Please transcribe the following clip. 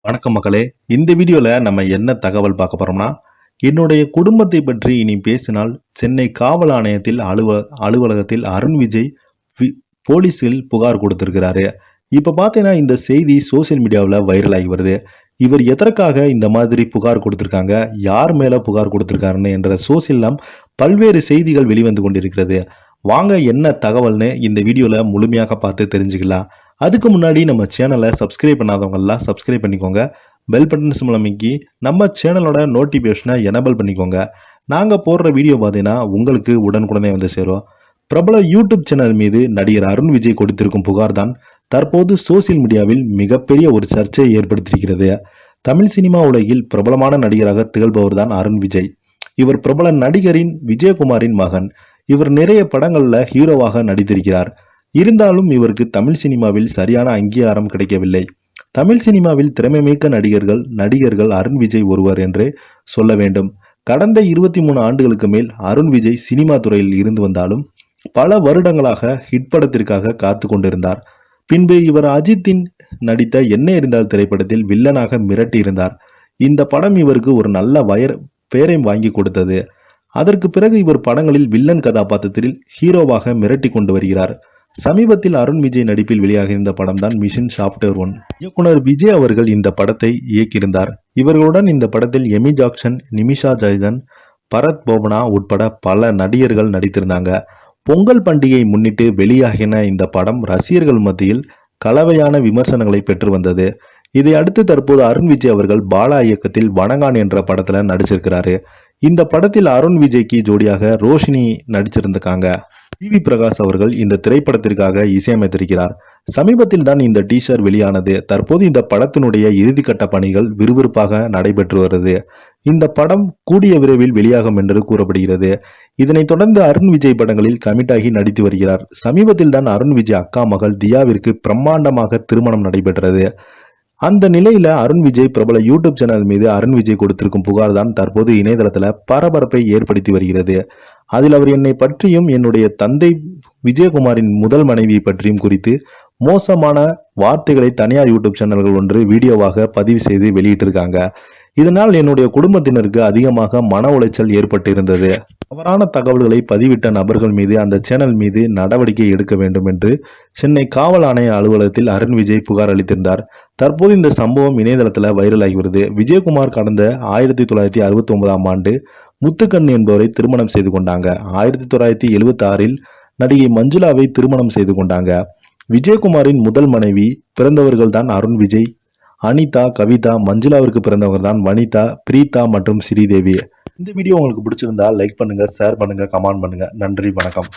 வணக்கம் மக்களே. இந்த வீடியோல நம்ம என்ன தகவல் பார்க்க போறோம்னா, என்னுடைய குடும்பத்தை பற்றி இனி பேசினால் சென்னை காவல் ஆணையத்தில் அலுவலகத்தில் அருண் விஜய் போலீஸில் புகார் கொடுத்திருக்கிறாரு. இப்ப பார்த்தீங்கன்னா இந்த செய்தி சோசியல் மீடியாவில் வைரல் ஆகி வருது. இவர் எதற்காக இந்த மாதிரி புகார் கொடுத்திருக்காங்க, யார் மேல புகார் கொடுத்திருக்காருன்னு என்ற சோசியல்லாம் பல்வேறு செய்திகள் வெளிவந்து கொண்டிருக்கிறது. வாங்க என்ன தகவல்னு இந்த வீடியோல முழுமையாக பார்த்து தெரிஞ்சுக்கலாம். அதுக்கு முன்னாடி நம்ம சேனலை சப்ஸ்கிரைப் பண்ணாதவங்கெல்லாம் சப்ஸ்கிரைப் பண்ணிக்கோங்க. பெல் பட்டன் சிம்பல் அமைக்கி நம்ம சேனலோட நோட்டிஃபிகேஷனை எனேபிள் பண்ணிக்கோங்க. நாங்கள் போடுற வீடியோ பார்த்தீங்கன்னா உங்களுக்கு உடனுக்குடனே வந்து சேரும். பிரபல யூடியூப் சேனல் மீது நடிகர் அருண் விஜய் கொடுத்திருக்கும் புகார் தான் தற்போது சோசியல் மீடியாவில் மிகப்பெரிய ஒரு சர்ச்சையை ஏற்படுத்தியிருக்கிறது. தமிழ் சினிமா உலகில் பிரபலமான நடிகராக திகழ்பவர் தான் அருண் விஜய். இவர் பிரபல நடிகரின் விஜயகுமாரின் மகன். இவர் நிறைய படங்கள்ல ஹீரோவாக நடித்திருக்கிறார். இருந்தாலும் இவருக்கு தமிழ் சினிமாவில் சரியான அங்கீகாரம் கிடைக்கவில்லை. தமிழ் சினிமாவில் திறமைமிக்க நடிகர்கள் அருண் விஜய் ஒருவர் என்று சொல்ல வேண்டும். கடந்த 23 ஆண்டுகளுக்கு மேல் அருண் விஜய் சினிமா துறையில் இருந்து வந்தாலும் பல வருடங்களாக ஹிட் படத்திற்காக காத்து கொண்டிருந்தார். பின்பு இவர் அஜித்தின் நடித்த என்ன இருந்தால் திரைப்படத்தில் வில்லனாக மிரட்டி இருந்தார். இந்த படம் இவருக்கு ஒரு நல்ல பெயரை வாங்கி கொடுத்தது. அதற்கு பிறகு இவர் படங்களில் வில்லன் கதாபாத்திரத்தில் ஹீரோவாக மிரட்டி கொண்டு வருகிறார். சமீபத்தில் அருண் விஜய் நடிப்பில் வெளியாகியிருந்த படம் தான் மிஷன் சாப்டர் 1. இயக்குனர் விஜய் அவர்கள் இந்த படத்தை இயக்கியிருந்தார். இவர்களுடன் இந்த படத்தில் எமி ஜாக்சன், நிமிஷா ஜெயகன், பரத் போபனா உட்பட பல நடிகர்கள் நடித்திருந்தாங்க. பொங்கல் பண்டிகை முன்னிட்டு வெளியாகின இந்த படம் ரசிகர்கள் மத்தியில் கலவையான விமர்சனங்களை பெற்று வந்தது. இதை அடுத்து தற்போது அருண் விஜய் அவர்கள் பாலா இயக்கத்தில் வணங்கான் என்ற படத்துல நடிச்சிருக்கிறாரு. இந்த படத்தில் அருண் விஜய்க்கு ஜோடியாக ரோஷினி நடிச்சிருந்திருக்காங்க. வி பிரகாஷ் அவர்கள் இந்த திரைப்படத்திற்காக இசையமைத்திருக்கிறார். சமீபத்தில் தான் இந்த டீசர் வெளியானது. தற்போது இந்த படத்தினுடைய இறுதிக்கட்ட பணிகள் விறுவிறுப்பாக நடைபெற்று வருது. இந்த படம் கூடிய விரைவில் வெளியாகும் என்று கூறப்படுகிறது. இதனைத் தொடர்ந்து அருண் விஜய் படங்களில் கமிட்டாகி நடித்து வருகிறார். சமீபத்தில் தான் அருண் விஜய் அக்கா மகள் தியாவிற்கு பிரம்மாண்டமாக திருமணம் நடைபெற்றது. அந்த நிலையில அருண் விஜய் பிரபல யூடியூப் சேனல் மீது அருண் விஜய் கொடுத்திருக்கும் புகார் தான் தற்போது இணையதளத்துல பரபரப்பை ஏற்படுத்தி வருகிறது. அதில் அவர் என்னை பற்றியும் என்னுடைய தந்தை விஜயகுமாரின் முதல் மனைவி பற்றியும் குறித்து மோசமான வார்த்தைகளை தனியார் யூடியூப் சேனல்கள் ஒன்று வீடியோவாக பதிவு செய்து வெளியிட்டிருக்காங்க. இதனால் என்னுடைய குடும்பத்தினருக்கு அதிகமாக மன உளைச்சல் ஏற்பட்டு இருந்தது. தவறான தகவல்களை பதிவிட்ட நபர்கள் மீது அந்த சேனல் மீது நடவடிக்கை எடுக்க வேண்டும் என்று சென்னை காவல் ஆணைய அலுவலகத்தில் அருண் விஜய் புகார் அளித்திருந்தார். தற்போது இந்த சம்பவம் இணையதளத்தில் வைரலாகி வருது. விஜயகுமார் கடந்த 1969ஆம் ஆண்டு முத்துக்கண் என்பவரை திருமணம் செய்து கொண்டாங்க. 1976இல் நடிகை மஞ்சுளாவை திருமணம் செய்து கொண்டாங்க. விஜயகுமாரின் முதல் மனைவி பிறந்தவர்கள் தான் அருண் விஜய், அனிதா, கவிதா. மஞ்சுளாவிற்கு பிறந்தவர்கள் தான் வனிதா, பிரீதா மற்றும் ஸ்ரீதேவி. இந்த வீடியோ உங்களுக்கு பிடிச்சிருந்தா லைக் பண்ணுங்க, ஷேர் பண்ணுங்க, கமெண்ட் பண்ணுங்க. நன்றி, வணக்கம்.